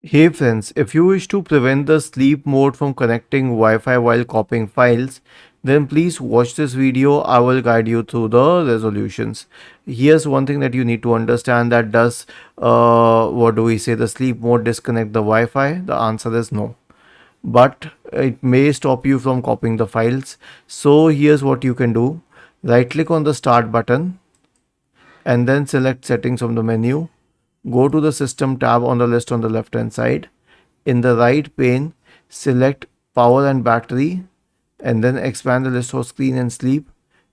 Hey friends, if you wish to prevent the sleep mode from connecting Wi-Fi while copying files, then please watch this video. I will guide you through the resolutions. Here's one thing that you need to understand, that does what do we say, the sleep mode disconnect the Wi-Fi? The answer is no. But it may stop you from copying the files. So here's what you can do. Right click on the start button and then select settings from the menu. Go to the system tab on the list on the left hand side. In the right pane, select power and battery and then expand the list for screen and sleep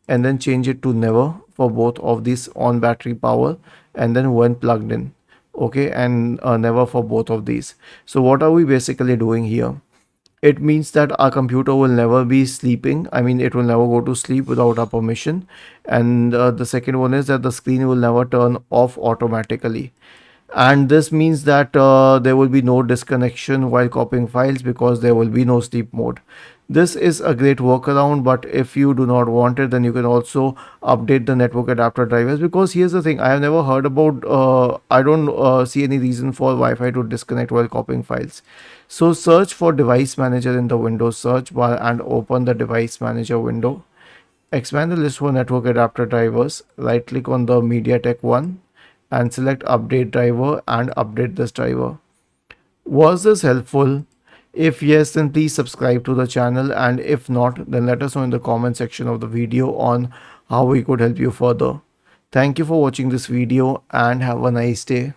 and then change it to never for both of these, on battery power and then when plugged in. Okay, and never for both of these. So what are we basically doing here? It means that our computer will never be sleeping. I mean, it will never go to sleep without our permission. And the second one is that the screen will never turn off automatically. And this means that there will be no disconnection while copying files because there will be no sleep mode. This is a great workaround, but if you do not want it, then you can also update the network adapter drivers, because here's the thing, I have never heard about I don't see any reason for Wi-Fi to disconnect while copying files. So search for device manager in the Windows search bar and open the device manager window. Expand the list for network adapter drivers. Right click on the MediaTek one and select update driver and update this driver. Was this helpful? If yes, then please subscribe to the channel, and if not, then let us know in the comment section of the video on how we could help you further. Thank you for watching this video and have a nice day.